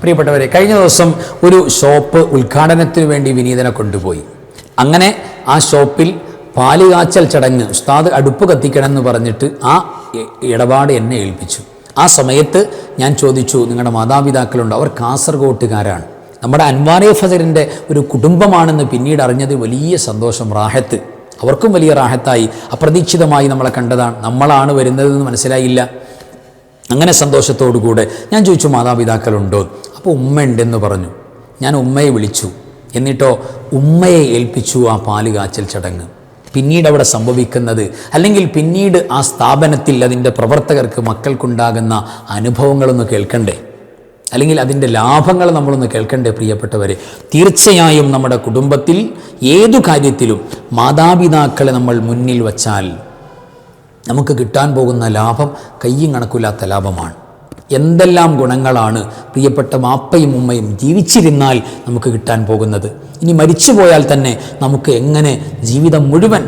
പ്രിയപ്പെട്ടവരെ, കഴിഞ്ഞ ദിവസം ഒരു ഷോപ്പ് ഉദ്ഘാടനത്തിന് വേണ്ടി വിനീതനെ കൊണ്ടുപോയി. അങ്ങനെ ആ ഷോപ്പിൽ പാലുകാച്ചൽ ചടങ്ങ് ഉസ്താദ് അടുപ്പ് കത്തിക്കണം എന്ന് പറഞ്ഞിട്ട് ആ ഇടപാട് എന്നെ ഏൽപ്പിച്ചു. ആ സമയത്ത് ഞാൻ ചോദിച്ചു, നിങ്ങളുടെ മാതാപിതാക്കളുണ്ടോ? അവർ കാസർഗോട്ടുകാരാണ്. നമ്മുടെ അൻവാറെ ഫസലിൻ്റെ ഒരു കുടുംബമാണെന്ന് പിന്നീട് അറിഞ്ഞത് വലിയ സന്തോഷം, റാഹത്ത്. അവർക്കും വലിയ റാഹത്തായി. അപ്രതീക്ഷിതമായി നമ്മളെ കണ്ടതാണ്, നമ്മളാണ് വരുന്നതെന്ന് മനസ്സിലായില്ല. അങ്ങനെ സന്തോഷത്തോടുകൂടെ ഞാൻ ചോദിച്ചു, മാതാപിതാക്കളുണ്ടോ? അപ്പോൾ ഉമ്മ ഉണ്ടെന്ന് പറഞ്ഞു. ഞാൻ ഉമ്മയെ വിളിച്ചു. എന്നിട്ടോ ഉമ്മയെ ഏൽപ്പിച്ചു ആ പാല് കാച്ചൽ ചടങ്ങ്. പിന്നീട് അവിടെ സംഭവിക്കുന്നത്, അല്ലെങ്കിൽ പിന്നീട് ആ സ്ഥാപനത്തിൽ അതിൻ്റെ പ്രവർത്തകർക്ക് മക്കൾക്കുണ്ടാകുന്ന അനുഭവങ്ങളൊന്ന് കേൾക്കണ്ടേ, അല്ലെങ്കിൽ അതിൻ്റെ ലാഭങ്ങൾ നമ്മളൊന്ന് കേൾക്കണ്ടേ? പ്രിയപ്പെട്ടവരെ, തീർച്ചയായും നമ്മുടെ കുടുംബത്തിൽ ഏതു കാര്യത്തിലും മാതാപിതാക്കളെ നമ്മൾ മുന്നിൽ വച്ചാൽ നമുക്ക് കിട്ടാൻ പോകുന്ന ലാഭം കയ്യും കണക്കില്ലാത്ത ലാഭമാണ്. എന്തെല്ലാം ഗുണങ്ങളാണ് പ്രിയപ്പെട്ട വാപ്പയും ഉമ്മയും ജീവിച്ചിരുന്നാൽ നമുക്ക് കിട്ടാൻ പോകുന്നത്. ഇനി മരിച്ചു പോയാൽ തന്നെ നമുക്ക് എങ്ങനെ ജീവിതം മുഴുവൻ,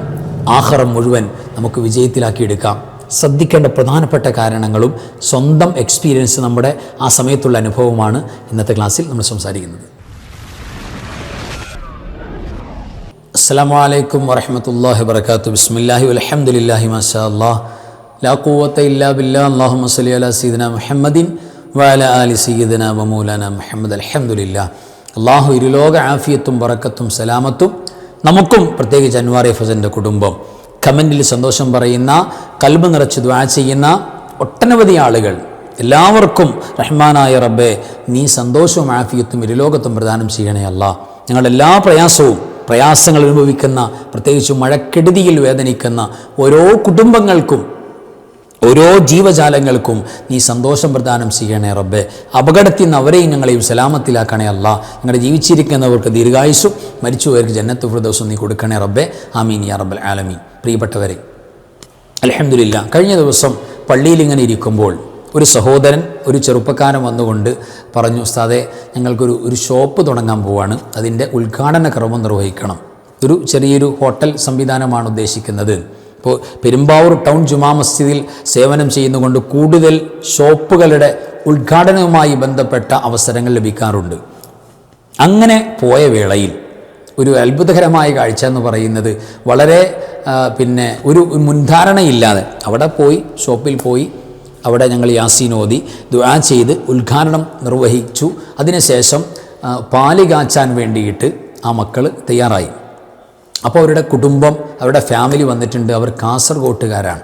ആഖിറം മുഴുവൻ നമുക്ക് വിജയത്തിലാക്കിയെടുക്കാം. ശ്രദ്ധിക്കേണ്ട പ്രധാനപ്പെട്ട കാരണങ്ങളും സ്വന്തം എക്സ്പീരിയൻസ്, നമ്മുടെ ആ സമയത്തുള്ള അനുഭവമാണ് ഇന്നത്തെ ക്ലാസ്സിൽ നമ്മൾ സംസാരിക്കുന്നത്. അസ്സലാമു അലൈക്കും വറഹ്മത്തുള്ളാഹി വബറകാതുഹു. ബിസ്മില്ലാഹി വൽഹംദുലില്ലാഹി മാഷാ അല്ലാഹ് ലാ ഖുവത ഇല്ലാ ബില്ലാഹ്. അല്ലാഹുമ്മ സ്വല്ലി അലാ സയ്യിദിനാ മുഹമ്മദിൻ വഅലാ ആലി സയ്യിദിനാ വമൗലാനാ മുഹമ്മദ്. അൽഹംദുലില്ലാഹ്. അല്ലാഹു ഇരുലോക ആഫിയത്തും ബറക്കത്തും സലാമത്തും നമുക്കും, പ്രത്യേകിച്ച് അൻവാറെ ഫസലിൻ്റെ കുടുംബം, കമൻറ്റിൽ സന്തോഷം പറയുന്ന, കൽബ് നിറച്ച് ദുആ ചെയ്യുന്ന ഒട്ടനവധി ആളുകൾ, എല്ലാവർക്കും റഹ്മാനായ റബ്ബേ നീ സന്തോഷവും ആഫിയത്തും ഇരുലോകത്തും പ്രദാനം ചെയ്യണേ അല്ലാഹ്. ഞങ്ങളുടെ എല്ലാ പ്രയാസങ്ങൾ അനുഭവിക്കുന്ന, പ്രത്യേകിച്ച് മഴക്കെടുതിയിൽ വേദനിക്കുന്ന ഓരോ കുടുംബങ്ങൾക്കും, ഓരോ ജീവജാലങ്ങൾക്കും നീ സന്തോഷം പ്രദാനം ചെയ്യണേ റബ്ബേ. അപകടത്തിൽ നിന്ന് അവരെയും ഞങ്ങളെയും സലാമത്തിലാക്കണേ അല്ലാ. ഞങ്ങളുടെ ജീവിച്ചിരിക്കുന്നവർക്ക് ദീർഘായുസ്സും മരിച്ചുപോയവർക്ക് ജന്നത്ത് ഫിർദൗസും നീ കൊടുക്കണേ റബ്ബേ. ആമീൻ യാ റബ്ബൽ ആലമീൻ. പ്രിയപ്പെട്ടവരെ, അൽഹംദുലില്ലാ, കഴിഞ്ഞ ദിവസം പള്ളിയിൽ ഇങ്ങനെ ഇരിക്കുമ്പോൾ ഒരു സഹോദരൻ, ഒരു ചെറുപ്പക്കാരൻ വന്നുകൊണ്ട് പറഞ്ഞു, ഉസ്താദേ ഞങ്ങൾക്കൊരു ഷോപ്പ് തുടങ്ങാൻ പോവാണ്, അതിൻ്റെ ഉദ്ഘാടന കർമ്മം നിർവഹിക്കണം. ഒരു ചെറിയൊരു ഹോട്ടൽ സംവിധാനമാണ് ഉദ്ദേശിക്കുന്നത്. ഇപ്പോൾ പെരുമ്പാവൂർ ടൗൺ ജുമാ മസ്ജിദിൽ സേവനം ചെയ്യുന്നതുകൊണ്ട് കൂടുതൽ ഷോപ്പുകളുടെ ഉദ്ഘാടനവുമായി ബന്ധപ്പെട്ട അവസരങ്ങൾ ലഭിക്കാറുണ്ട്. അങ്ങനെ പോയ വേളയിൽ ഒരു അത്ഭുതകരമായ കാഴ്ച എന്ന് പറയുന്നത്, വളരെ ഒരു മുൻധാരണയില്ലാതെ അവിടെ പോയി, ഷോപ്പിൽ പോയി, അവിടെ ഞങ്ങൾ യാസീൻ ഓതി ദുആ ചെയ്ത് ഉദ്ഘാടനം നിർവഹിച്ചു. അതിനുശേഷം പാല് കാച്ചാൻ വേണ്ടിയിട്ട് ആ മക്കൾ തയ്യാറായി. അപ്പോൾ അവരുടെ കുടുംബം, അവരുടെ ഫാമിലി വന്നിട്ടുണ്ട്. അവർ കാസർഗോട്ടുകാരാണ്,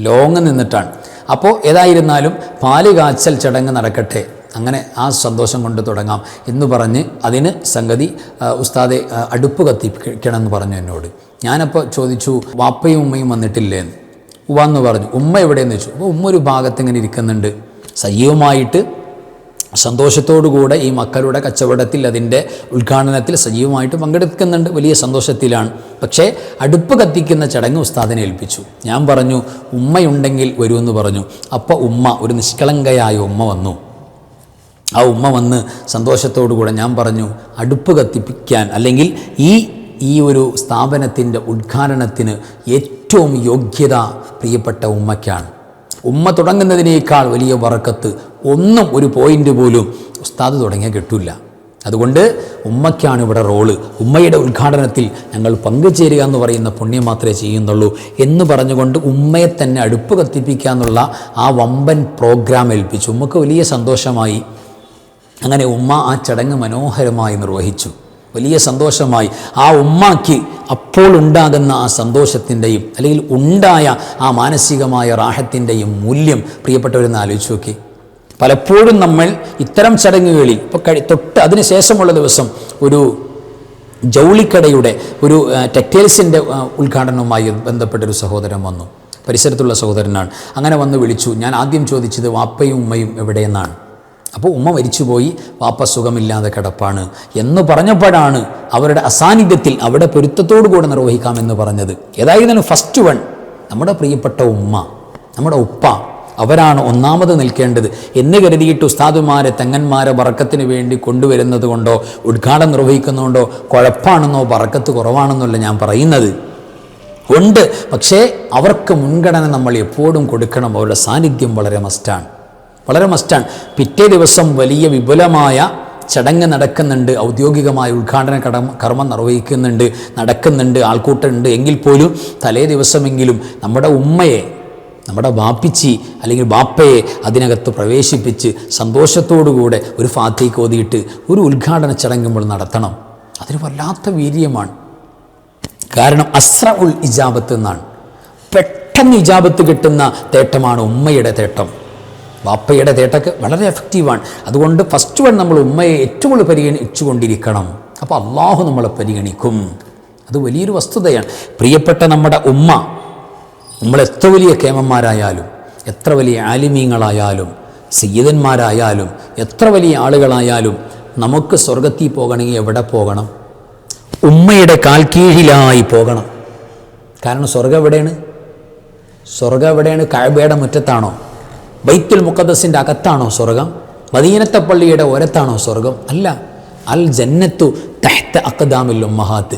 ലോങ് നിന്നിട്ടാണ്. അപ്പോൾ ഏതായിരുന്നാലും പാല് കാച്ചൽ ചടങ്ങ് നടക്കട്ടെ, അങ്ങനെ ആ സന്തോഷം കൊണ്ട് തുടങ്ങാം എന്ന് പറഞ്ഞ് അതിന് സംഗതി ഉസ്താദെ അടുപ്പ് കത്തിക്കണമെന്ന് പറഞ്ഞു എന്നോട്. ഞാനപ്പോൾ ചോദിച്ചു, വാപ്പയും ഉമ്മയും വന്നിട്ടില്ലേ എന്ന്. ഉവ്വെന്ന് പറഞ്ഞു. ഉമ്മ എവിടെയെന്ന് വെച്ചു. അപ്പോൾ ഉമ്മ ഒരു ഭാഗത്ത് ഇങ്ങനെ ഇരിക്കുന്നുണ്ട്, സജീവമായിട്ട് സന്തോഷത്തോടുകൂടെ ഈ മക്കളുടെ കച്ചവടത്തിൽ, അതിൻ്റെ ഉദ്ഘാടനത്തിൽ സജീവമായിട്ട് പങ്കെടുക്കുന്നുണ്ട്, വലിയ സന്തോഷത്തിലാണ്. പക്ഷേ അടുപ്പ് കത്തിക്കുന്ന ചടങ്ങ് ഉസ്താദിനെ ഏൽപ്പിച്ചു. ഞാൻ പറഞ്ഞു ഉമ്മയുണ്ടെങ്കിൽ വരുമെന്ന് പറഞ്ഞു. അപ്പോൾ ഉമ്മ, ഒരു നിഷ്കളങ്കയായ ഉമ്മ വന്നു. ആ ഉമ്മ വന്ന് സന്തോഷത്തോടുകൂടെ ഞാൻ പറഞ്ഞു, അടുപ്പ് കത്തിപ്പിക്കാൻ, അല്ലെങ്കിൽ ഈ ഒരു സ്ഥാപനത്തിൻ്റെ ഉദ്ഘാടനത്തിന് ഏറ്റവും യോഗ്യത പ്രിയപ്പെട്ട ഉമ്മയ്ക്കാണ്. ഉമ്മ തുടങ്ങുന്നതിനേക്കാൾ വലിയ ബറക്കത്ത് ഒന്നും, ഒരു പോയിൻ്റ് പോലും ഉസ്താദ് തുടങ്ങിയാൽ കിട്ടില്ല. അതുകൊണ്ട് ഉമ്മയ്ക്കാണ് ഇവിടെ റോള്. ഉമ്മയുടെ ഉദ്ഘാടനത്തിൽ ഞങ്ങൾ പങ്കുചേരുക എന്ന് പറയുന്ന പുണ്യം മാത്രമേ ചെയ്യുന്നുള്ളൂ എന്ന് പറഞ്ഞുകൊണ്ട് ഉമ്മയെ തന്നെ അടുപ്പ് കത്തിപ്പിക്കുക ആ വമ്പൻ പ്രോഗ്രാം ഏൽപ്പിച്ചു. ഉമ്മക്ക് വലിയ സന്തോഷമായി. അങ്ങനെ ഉമ്മ ആ ചടങ്ങ് മനോഹരമായി നിർവഹിച്ചു. വലിയ സന്തോഷമായി. ആ ഉമ്മാക്ക് അപ്പോൾ ഉണ്ടാകുന്ന ആ സന്തോഷത്തിൻ്റെയും, അല്ലെങ്കിൽ ഉണ്ടായ ആ മാനസികമായ റാഹത്തിൻ്റെയും മൂല്യം പ്രിയപ്പെട്ടവരെന്ന് ആലോചിച്ച് നോക്കി. പലപ്പോഴും നമ്മൾ ഇത്തരം ചടങ്ങുകളിൽ, ഇപ്പോൾ തൊട്ട് അതിനുശേഷമുള്ള ദിവസം ഒരു ജൗളിക്കടയുടെ, ഒരു ടെക്സ്റ്റൈൽസിൻ്റെ ഉദ്ഘാടനവുമായി ബന്ധപ്പെട്ടൊരു സഹോദരൻ വന്നു. പരിസരത്തുള്ള സഹോദരനാണ്. അങ്ങനെ വന്ന് വിളിച്ചു. ഞാൻ ആദ്യം ചോദിച്ചത് വാപ്പയും ഉമ്മയും എവിടെയെന്നാണ്. അപ്പോൾ ഉമ്മ മരിച്ചുപോയി, വാപ്പ സുഖമില്ലാതെ കിടപ്പാണ് എന്ന് പറഞ്ഞപ്പോഴാണ് അവരുടെ അസാന്നിധ്യത്തിൽ അവിടെ പൊരുത്തത്തോടു കൂടെ നിർവഹിക്കാമെന്ന് പറഞ്ഞത്. ഏതായിരുന്നാലും ഫസ്റ്റ് വൺ നമ്മുടെ പ്രിയപ്പെട്ട ഉമ്മ, നമ്മുടെ ഉപ്പ, അവരാണ് ഒന്നാമത് നിൽക്കേണ്ടത് എന്ന് കരുതിയിട്ട് ഉസ്താദുമാരെ, തെങ്ങന്മാരെ ബറക്കത്തിന് വേണ്ടി കൊണ്ടുവരുന്നത് കൊണ്ടോ ഉദ്ഘാടനം നിർവഹിക്കുന്നതുകൊണ്ടോ കുഴപ്പമാണെന്നോ ബറക്കത്ത് കുറവാണെന്നല്ല ഞാൻ പറയുന്നത്. ഉണ്ട്, പക്ഷേ അവർക്ക് മുൻഗണന നമ്മൾ എപ്പോഴും കൊടുക്കണം. അവരുടെ സാന്നിധ്യം വളരെ മസ്റ്റാണ്. വളരെ മസ്റ്റാണ്. പിറ്റേ ദിവസം വലിയ വിപുലമായ ചടങ്ങ് നടക്കുന്നുണ്ട്, ഔദ്യോഗികമായ ഉദ്ഘാടന കർമ്മം നടക്കുന്നുണ്ട്, ആൾക്കൂട്ടമുണ്ട്. എങ്കിൽ പോലും തലേ ദിവസമെങ്കിലും നമ്മുടെ ഉമ്മയെ, നമ്മുടെ ബാപ്പിച്ചി അല്ലെങ്കിൽ ബാപ്പയെ അതിനകത്ത് പ്രവേശിപ്പിച്ച് സന്തോഷത്തോടുകൂടെ ഒരു ഫാത്തിഹ ഓതിയിട്ട് ഒരു ഉദ്ഘാടന ചടങ്ങുമ്പോൾ നടത്തണം. അതൊരു വല്ലാത്ത വീര്യമാണ്. കാരണം അസ്റഉൽ ഇജാബത്ത് എന്നാണ്, പെട്ടെന്ന് ഇജാബത്ത് കിട്ടുന്ന തേട്ടമാണ് ഉമ്മയുടെ തേട്ടം. ബാപ്പയുടെ തേട്ടൊക്കെ വളരെ എഫക്റ്റീവാണ്. അതുകൊണ്ട് ഫസ്റ്റ് വൺ നമ്മൾ ഉമ്മയെ ഏറ്റവും കൂടുതൽ പരിഗണിച്ചുകൊണ്ടിരിക്കണം. അപ്പോൾ അള്ളാഹു നമ്മളെ പരിഗണിക്കും. അത് വലിയൊരു വസ്തുതയാണ്. പ്രിയപ്പെട്ട നമ്മുടെ ഉമ്മ, നമ്മൾ എത്ര വലിയ കേമന്മാരായാലും, എത്ര വലിയ ആലിമീങ്ങളായാലും, സയ്യിദന്മാരായാലും, എത്ര വലിയ ആളുകളായാലും, നമുക്ക് സ്വർഗത്തിൽ പോകണമെങ്കിൽ എവിടെ പോകണം? ഉമ്മയുടെ കാൽ കീഴിലായി പോകണം. കാരണം സ്വർഗം എവിടെയാണ്? കഅബയുടെ മുറ്റത്താണോ? ബൈത്തുൽ മുഖദ്ദസിൻ്റെ അകത്താണോ സ്വർഗം? മദീനത്തെ പള്ളിയുടെ ഓരത്താണോ സ്വർഗം? അല്ല. അൽ ജന്നത്തു തഹ്ത അഖ്ദാമിൽ ഉമ്മഹാത്ത്.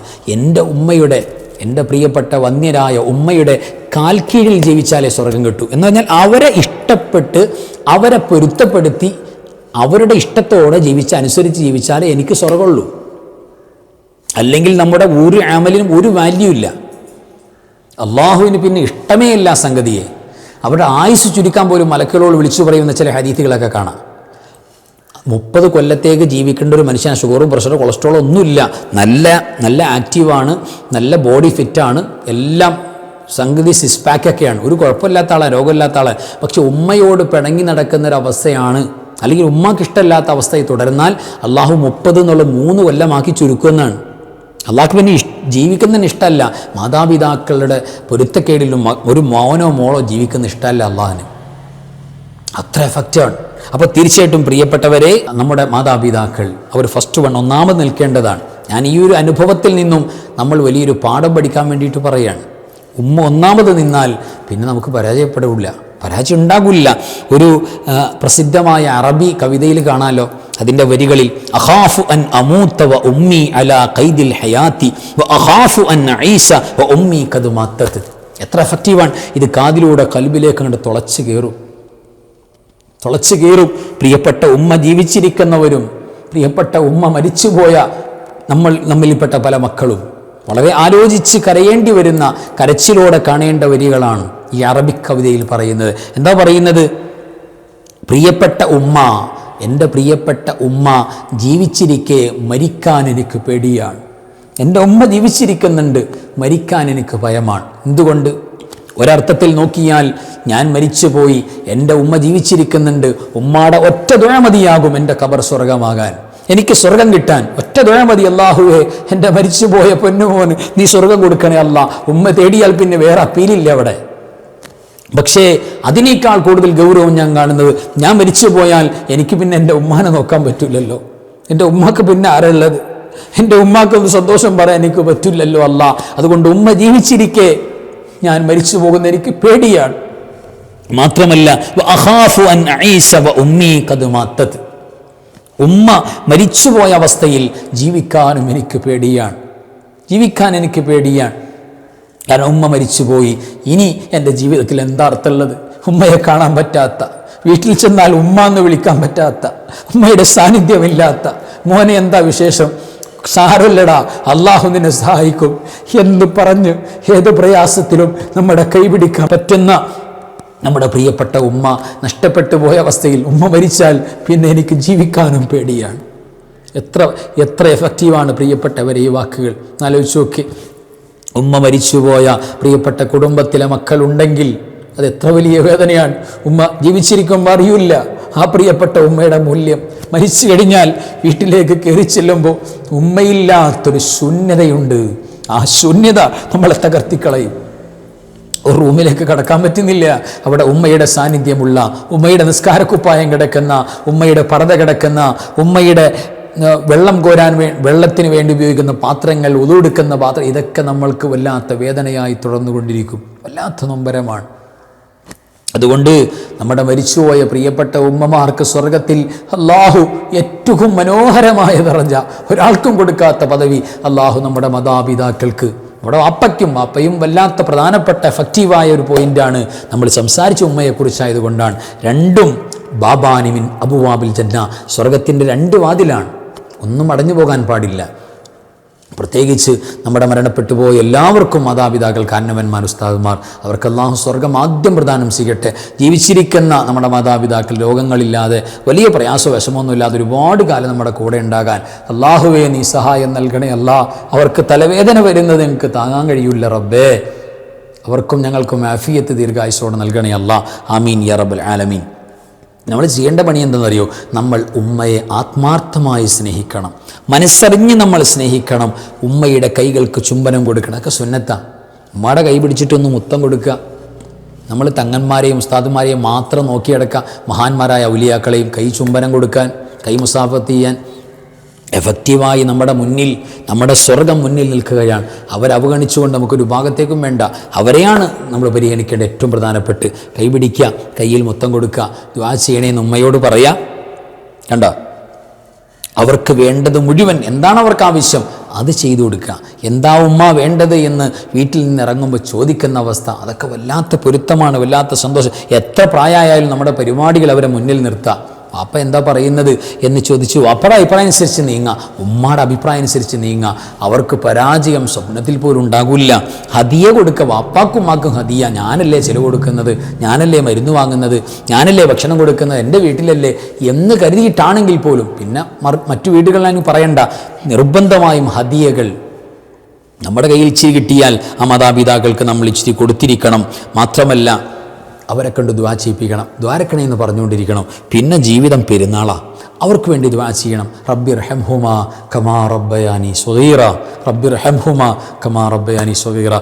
എൻ്റെ പ്രിയപ്പെട്ട വന്യരായ ഉമ്മയുടെ കാൽ കീഴിൽ ജീവിച്ചാലേ സ്വർഗം കിട്ടൂ. എന്ന് പറഞ്ഞാൽ അവരെ ഇഷ്ടപ്പെട്ട്, അവരെ പൊരുത്തപ്പെടുത്തി, അവരുടെ ഇഷ്ടത്തോടെ അനുസരിച്ച് ജീവിച്ചാലേ എനിക്ക് സ്വർഗമുള്ളൂ. അല്ലെങ്കിൽ നമ്മുടെ ഒരു അമലിനും ഒരു വാല്യൂ ഇല്ല. അള്ളാഹുവിന് പിന്നെ ഇഷ്ടമേ ഇല്ല സംഗതിയെ. അവരുടെ ആയുസ് ചുരുക്കാൻ പോലും മലക്കുകളോട് വിളിച്ചു പറയുന്ന ചില ഹദീസുകളൊക്കെ കാണാം. 30 കൊല്ലത്തേക്ക് ജീവിക്കേണ്ട ഒരു മനുഷ്യന് ഷുഗറും പ്രഷറും കൊളസ്ട്രോളും ഒന്നുമില്ല, നല്ല ആക്റ്റീവാണ്, നല്ല ബോഡി ഫിറ്റാണ്, എല്ലാം സംഗതി സിക്സ് പാക്കൊക്കെയാണ്, ഒരു കുഴപ്പമില്ലാത്ത ആളാണ്, രോഗമില്ലാത്ത ആളാണ്. പക്ഷെ ഉമ്മയോട് പിണങ്ങി നടക്കുന്നൊരവസ്ഥയാണ്, അല്ലെങ്കിൽ ഉമ്മക്ക് ഇഷ്ടമില്ലാത്ത അവസ്ഥയിൽ തുടർന്നാൽ അള്ളാഹു 30 എന്നുള്ള 3 കൊല്ലമാക്കി ചുരുക്കുന്നതാണ്. അള്ളാഹ്ക്ക് പിന്നെ ജീവിക്കുന്നതിന് ഇഷ്ടമല്ല, മാതാപിതാക്കളുടെ പൊരുത്തക്കേടിലും ഒരു മോനോ മോളോ ജീവിക്കുന്ന ഇഷ്ടമല്ല അള്ളാഹിന്. അത്ര എഫക്റ്റാണ്. അപ്പോൾ തീർച്ചയായിട്ടും പ്രിയപ്പെട്ടവരെ, നമ്മുടെ മാതാപിതാക്കൾ അവർ ഫസ്റ്റ് ഒന്നാമത് നിൽക്കേണ്ടതാണ്. ഞാൻ ഈ ഒരു അനുഭവത്തിൽ നിന്നും നമ്മൾ വലിയൊരു പാഠം പഠിക്കാൻ വേണ്ടിയിട്ട് പറയുകയാണ്. ഉമ്മ ഒന്നാമത് നിന്നാൽ പിന്നെ നമുക്ക് പരാജയം ഉണ്ടാകില്ല. ഒരു പ്രസിദ്ധമായ അറബി കവിതയിൽ കാണാലോ, അതിൻ്റെ വരികളിൽ അഖാഫു അൻ അമൂത വ ഉമ്മി അലാ ഖൈദിൽ ഹയാത്തി വ അഖാഫു അൻ അഈസ വ ഉമ്മി ഖദ് മാത്തത്. എത്ര എഫക്റ്റീവാണ് ഇത്! കാതിലൂടെ കൽബിലേക്ക് അങ്ങോട്ട് തുളച്ചു കയറും. പ്രിയപ്പെട്ട ഉമ്മ ജീവിച്ചിരിക്കുന്നവരും പ്രിയപ്പെട്ട ഉമ്മ മരിച്ചുപോയ നമ്മിൽപ്പെട്ട പല മക്കളും വളരെ ആലോചിച്ച് കരയേണ്ടി വരുന്ന, കരച്ചിലോടെ കാണേണ്ട വരികളാണ് ഈ അറബിക് കവിതയിൽ പറയുന്നത്. എന്താ പറയുന്നത്? എൻ്റെ പ്രിയപ്പെട്ട ഉമ്മ ജീവിച്ചിരിക്കെ മരിക്കാൻ എനിക്ക് പേടിയാണ്. എൻ്റെ ഉമ്മ ജീവിച്ചിരിക്കുന്നുണ്ട്, മരിക്കാൻ എനിക്ക് ഭയമാണ്. എന്തുകൊണ്ട്? ഒരർത്ഥത്തിൽ നോക്കിയാൽ ഞാൻ മരിച്ചുപോയി, എൻ്റെ ഉമ്മ ജീവിച്ചിരിക്കുന്നുണ്ട്, ഉമ്മാടെ ഒറ്റ ദുആ മതിയാകും എൻ്റെ ഖബർ സ്വർഗമാകാൻ, എനിക്ക് സ്വർഗം കിട്ടാൻ. ഒറ്റ ദുആ മതി, അല്ലാഹുവേ എൻ്റെ മരിച്ചുപോയ പൊന്നുമോന് നീ സ്വർഗം കൊടുക്കണേ അല്ലാ. ഉമ്മ തേടിയാൽ പിന്നെ വേറെ അപ്പീലില്ല അവിടെ. പക്ഷേ അതിനേക്കാൾ കൂടുതൽ ഗൗരവം ഞാൻ കാണുന്നത്, ഞാൻ മരിച്ചു പോയാൽ എനിക്ക് പിന്നെ എൻ്റെ ഉമ്മാനെ നോക്കാൻ പറ്റില്ലല്ലോ. എൻ്റെ ഉമ്മാക്ക് പിന്നെ ആരുള്ളത്? എൻ്റെ ഉമ്മാക്കൊന്ന് സന്തോഷം പറയാൻ എനിക്ക് പറ്റില്ലല്ലോ അല്ലാ. അതുകൊണ്ട് ഉമ്മ ജീവിച്ചിരിക്കെ ഞാൻ മരിച്ചു പോകുന്ന എനിക്ക് പേടിയാണ്. മാത്രമല്ല ഉമ്മ മരിച്ചുപോയ അവസ്ഥയിൽ ജീവിക്കാൻ എനിക്ക് പേടിയാണ്. കാരണം ഉമ്മ മരിച്ചുപോയി, ഇനി എൻ്റെ ജീവിതത്തിൽ എന്താ അർത്ഥമുള്ളത്? ഉമ്മയെ കാണാൻ പറ്റാത്ത, വീട്ടിൽ ചെന്നാൽ ഉമ്മ എന്ന് വിളിക്കാൻ പറ്റാത്ത, ഉമ്മയുടെ സാന്നിധ്യമില്ലാത്ത മോനെ എന്താ വിശേഷം? സാരല്ലടാ, അള്ളാഹു നിന്നെ സഹായിക്കും എന്ന് പറഞ്ഞ് ഏത് പ്രയാസത്തിലും നമ്മുടെ കൈപിടിക്കാൻ പറ്റുന്ന നമ്മുടെ പ്രിയപ്പെട്ട ഉമ്മ നഷ്ടപ്പെട്ടു പോയ അവസ്ഥയിൽ ഉമ്മ മരിച്ചാൽ പിന്നെ എനിക്ക് ജീവിക്കാനും പേടിയാണ്. എത്ര എഫക്റ്റീവാണ് പ്രിയപ്പെട്ടവരെ ഈ വാക്കുകൾ. ആലോചിച്ച് നോക്കി. ഉമ്മ മരിച്ചുപോയ പ്രിയപ്പെട്ട കുടുംബത്തിലെ മക്കളുണ്ടെങ്കിൽ അത് എത്ര വലിയ വേദനയാണ്. ഉമ്മ ജീവിച്ചിരിക്കുമ്പോൾ അറിയില്ല ആ പ്രിയപ്പെട്ട ഉമ്മയുടെ മൂല്യം. മരിച്ചു കഴിഞ്ഞാൽ വീട്ടിലേക്ക് കയറി ചെല്ലുമ്പോൾ ഉമ്മയില്ലാത്തൊരു ശൂന്യതയുണ്ട്. ആ ശൂന്യത നമ്മളെ തകർത്തിക്കളയും. ഒരു റൂമിലേക്ക് കടക്കാൻ പറ്റുന്നില്ല, അവിടെ ഉമ്മയുടെ സാന്നിധ്യമുള്ള, ഉമ്മയുടെ നിസ്കാരക്കുപ്പായം കിടക്കുന്ന, ഉമ്മയുടെ പർദ്ദ കിടക്കുന്ന, ഉമ്മയുടെ വെള്ളത്തിന് വേണ്ടി ഉപയോഗിക്കുന്ന പാത്രങ്ങൾ, ഉതുവെടുക്കുന്ന പാത്രം, ഇതൊക്കെ നമ്മൾക്ക് വല്ലാത്ത വേദനയായി തുടർന്നുകൊണ്ടിരിക്കും. വല്ലാത്ത നൊമ്പരമാണ്. അതുകൊണ്ട് നമ്മുടെ മരിച്ചുപോയ പ്രിയപ്പെട്ട ഉമ്മമാർക്ക് സ്വർഗത്തിൽ അള്ളാഹു ഏറ്റവും മനോഹരമായ ദറജ, ഒരാൾക്കും കൊടുക്കാത്ത പദവി അള്ളാഹു നമ്മുടെ മാതാപിതാക്കൾക്ക്, നമ്മുടെ വാപ്പയും വല്ലാത്ത പ്രധാനപ്പെട്ട എഫക്റ്റീവായ ഒരു പോയിൻ്റാണ് നമ്മൾ സംസാരിച്ച ഉമ്മയെക്കുറിച്ചായതുകൊണ്ടാണ്. രണ്ടും ബാബാനി മിൻ അബുവാബിൽ ജന്ന, സ്വർഗത്തിൻ്റെ 2 വാതിലാണ്, ഒന്നും അടഞ്ഞു പോകാൻ പാടില്ല. പ്രത്യേകിച്ച് നമ്മുടെ മരണപ്പെട്ടു പോയ എല്ലാവർക്കും മാതാപിതാക്കൾ, കാരണവന്മാർ, ഉസ്താദുമാർ, അവർക്ക് അല്ലാഹു സ്വർഗം ആദ്യം പ്രദാനം ചെയ്യട്ടെ. ജീവിച്ചിരിക്കുന്ന നമ്മുടെ മാതാപിതാക്കൾ രോഗങ്ങളില്ലാതെ വലിയ പ്രയാസവും വിഷമമൊന്നുമില്ലാതെ ഒരുപാട് കാലം നമ്മുടെ കൂടെ ഉണ്ടാകാൻ അല്ലാഹുവേ നീ സഹായം നൽകണേ അല്ലാ. അവർക്ക് തലവേദന വരുന്നത് എനിക്ക് താങ്ങാൻ കഴിയില്ല റബ്ബേ. അവർക്കും ഞങ്ങൾക്കും ആഫിയത്ത് ദീർഘായുസ്സോടെ നൽകണേ അല്ലാ. ആമീൻ യാ റബ്ബൽ ആലമീൻ. നമ്മൾ ചെയ്യേണ്ട പണി എന്തെന്നറിയോ? നമ്മൾ ഉമ്മയെ ആത്മാർത്ഥമായി സ്നേഹിക്കണം, മനസ്സറിഞ്ഞ് നമ്മൾ സ്നേഹിക്കണം. ഉമ്മയുടെ കൈകൾക്ക് ചുംബനം കൊടുക്കണം, ഒക്കെ സുന്നത്താ. ഉമ്മയുടെ കൈ പിടിച്ചിട്ടൊന്ന് മുത്തം കൊടുക്കുക. നമ്മൾ തങ്ങന്മാരെയും ഉസ്താദുമാരെയും മാത്രം നോക്കിയെടുക്കുക, മഹാന്മാരായ ഔലിയാക്കളെയും കൈ ചുംബനം കൊടുക്കാൻ, കൈ മുസാഫത്ത് ചെയ്യാൻ എഫക്റ്റീവായി നമ്മുടെ മുന്നിൽ, നമ്മുടെ സ്വർഗം മുന്നിൽ നിൽക്കുകയാണ്. അവരവഗണിച്ചുകൊണ്ട് നമുക്കൊരു ഭാഗത്തേക്കും വേണ്ട, അവരെയാണ് നമ്മൾ പരിഗണിക്കേണ്ട. ഏറ്റവും പ്രധാനപ്പെട്ട് കൈ പിടിക്കുക, കയ്യിൽ മുത്തം കൊടുക്കുക, ദുആ ചെയ്യണേന്ന് ഉമ്മയോട് പറയാ. കണ്ട, അവർക്ക് വേണ്ടത് മുഴുവൻ എന്താണ് അവർക്ക് ആവശ്യം അത് ചെയ്തു കൊടുക്കുക. എന്താ ഉമ്മ വേണ്ടത് എന്ന് വീട്ടിൽ നിന്ന് ഇറങ്ങുമ്പോൾ ചോദിക്കുന്ന അവസ്ഥ, അതൊക്കെ വല്ലാത്ത പൊരുത്തമാണ്, വല്ലാത്ത സന്തോഷം. എത്ര പ്രായമായാലും നമ്മുടെ പരിപാടികൾ അവരെ മുന്നിൽ നിർത്തുക. വാപ്പ എന്താ പറയുന്നത് എന്ന് ചോദിച്ചു വാപ്പയുടെ അഭിപ്രായം അനുസരിച്ച് നീങ്ങുക, ഉമ്മയുടെ അഭിപ്രായം അനുസരിച്ച് നീങ്ങുക. അവർക്ക് പരാജയം സ്വപ്നത്തിൽ പോലും ഉണ്ടാകില്ല. ഹദിയ കൊടുക്കുക, വാപ്പാക്കും ഉമ്മാക്കും ഹദിയ. ഞാനല്ലേ ചിലവ് കൊടുക്കുന്നത്, ഞാനല്ലേ മരുന്ന് വാങ്ങുന്നത്, ഞാനല്ലേ ഭക്ഷണം കൊടുക്കുന്നത്, എൻ്റെ വീട്ടിലല്ലേ എന്ന് കരുതിയിട്ടാണെങ്കിൽ പോലും, പിന്നെ മറ്റു വീടുകളിലാണ് പറയണ്ട, നിർബന്ധമായും ഹദിയകൾ നമ്മുടെ കയ്യിൽ ഇച്ചിരി കിട്ടിയാൽ ആ മാതാപിതാക്കൾക്ക് നമ്മൾ ഇച്ചിരി കൊടുത്തിരിക്കണം. മാത്രമല്ല അവരെ കൊണ്ട് ദുആ ചെയ്യിപ്പിക്കണം, ദ്വാരക്കണേ എന്ന് പറഞ്ഞുകൊണ്ടിരിക്കണം. പിന്നെ ജീവിതം പെരുന്നാളാണ്, അവർക്ക് വേണ്ടി ദുആ ചെയ്യണം. റബ്ബി റഹംഹുമാ കമാ റബ്ബയാനി സ്വഗീറ, റബ്ബി റഹംഹുമാ കമാ റബ്ബയാനി സ്വഗീറ.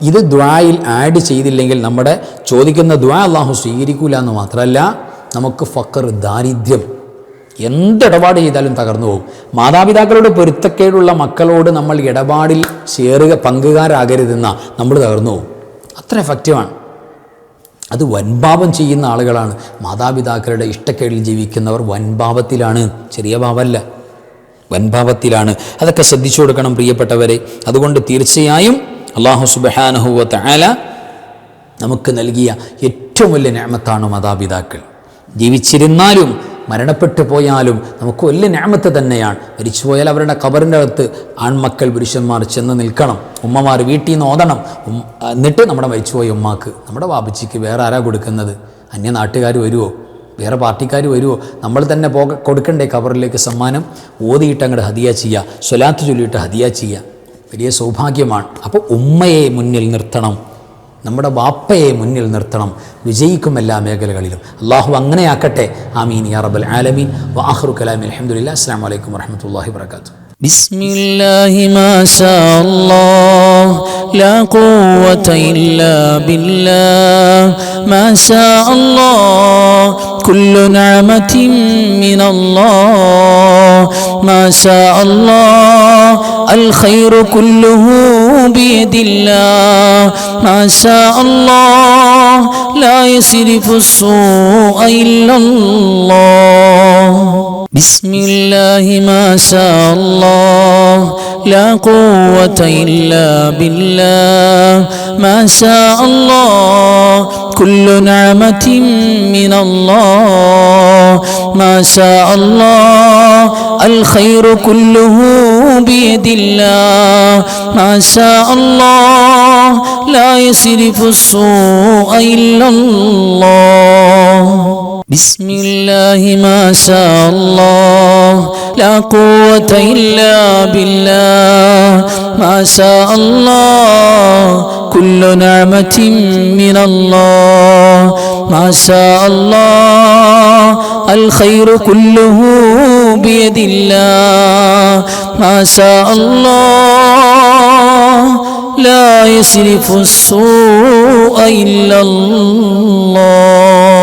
ഇത് ദുആയിൽ ആഡ് ചെയ്തില്ലെങ്കിൽ നമ്മുടെ ചോദിക്കുന്ന ദുആ അല്ലാഹു സ്വീകരിക്കൂല എന്ന് മാത്രമല്ല, നമുക്ക് ഫഖർ, ദാരിദ്ര്യം, എന്തിടപാട് ചെയ്താലും തകർന്നു പോകും. മാതാപിതാക്കളോട് പൊരുത്തക്കേടുള്ള മക്കളോട് നമ്മൾ ഇടപാടിൽ പങ്കുകാരാകരുതെന്ന നമ്മൾ തകർന്നു പോകും. അത്ര എഫക്റ്റീവാണ്. അത് വൻപാപം ചെയ്യുന്ന ആളുകളാണ്. മാതാപിതാക്കളുടെ ഇഷ്ടക്കേടിൽ ജീവിക്കുന്നവർ വൻപാപത്തിലാണ്, ചെറിയ പാപമല്ല, വൻപാപത്തിലാണ്. അതൊക്കെ ശ്രദ്ധിച്ചു കൊടുക്കണം പ്രിയപ്പെട്ടവരെ. അതുകൊണ്ട് തീർച്ചയായും അല്ലാഹു സുബ്ഹാനഹു വ തആല നമുക്ക് നൽകിയ ഏറ്റവും വലിയ നിഅമത്താണ് മാതാപിതാക്കൾ. ജീവിച്ചിരുന്നാലും മരണപ്പെട്ടു പോയാലും നമുക്ക് വലിയ നിഅമത്ത് തന്നെയാണ്. മരിച്ചുപോയാൽ അവരുടെ ഖബറിൻ്റെ അകത്ത് ആൺമക്കൾ പുരുഷന്മാർ ചെന്ന് നിൽക്കണം, ഉമ്മമാർ വീട്ടിൽ നിന്ന് ഓതണം. എന്നിട്ട് നമ്മുടെ മരിച്ചുപോയ ഉമ്മാക്ക്, നമ്മുടെ വാപ്പച്ചിക്ക് വേറെ ആരാ കൊടുക്കുന്നത്? അന്യ നാട്ടുകാർ വരുമോ? വേറെ പാർട്ടിക്കാർ വരുമോ? നമ്മൾ തന്നെ കൊടുക്കണ്ടേ ഖബറിലേക്ക് സമ്മാനം? ഓതിയിട്ട് അങ്ങോട്ട് ഹദിയ ചെയ്യുക, സ്വലാത്ത് ചൊല്ലിയിട്ട് ഹദിയ ചെയ്യുക, വലിയ സൗഭാഗ്യമാണ്. അപ്പോൾ ഉമ്മയെ മുന്നിൽ നിർത്തണം, നമ്മുടെ വാപ്പയെ മുന്നിൽ നിർത്തണം. വിജയിക്കും എല്ലാ മേഖലകളിലും. അല്ലാഹു അങ്ങനെയാക്കട്ടെ. ആമീൻ യാ റബ്ബൽ ആലമീൻ. വആഖിറു കലാമി അൽഹംദുലില്ലാഹി. അസ്സലാമു അലൈക്കും വറഹ്മത്തുള്ളാഹി വബറകാതുഹു. ബിസ്മില്ലാഹി മാഷാ അല്ലാഹ് ലാ ഖുവത ഇല്ലാ ബില്ലാഹ് മാഷാ അല്ലാഹ് കുല്ലു നിഅമതിൻ മിനല്ലാഹ് മാഷാ അല്ലാഹ് അൽ ഖൈറു കുല്ലുഹു ബിയദില്ലാഹ് മാഷാ അല്ലാഹ് ലാ യസ്രിഫു السوء إلا الله بسم الله ما شاء الله لا قوة إلا بالله ما شاء الله كل نعمة من الله ما شاء الله الخير كله بيد الله ما شاء الله لا يصرف السوء إلا الله بسم الله ما شاء الله لا قوة إلا بالله ما شاء الله كل نعمة من الله ما شاء الله الخير كله بيد الله ما شاء الله لا يصرف السوء إلا الله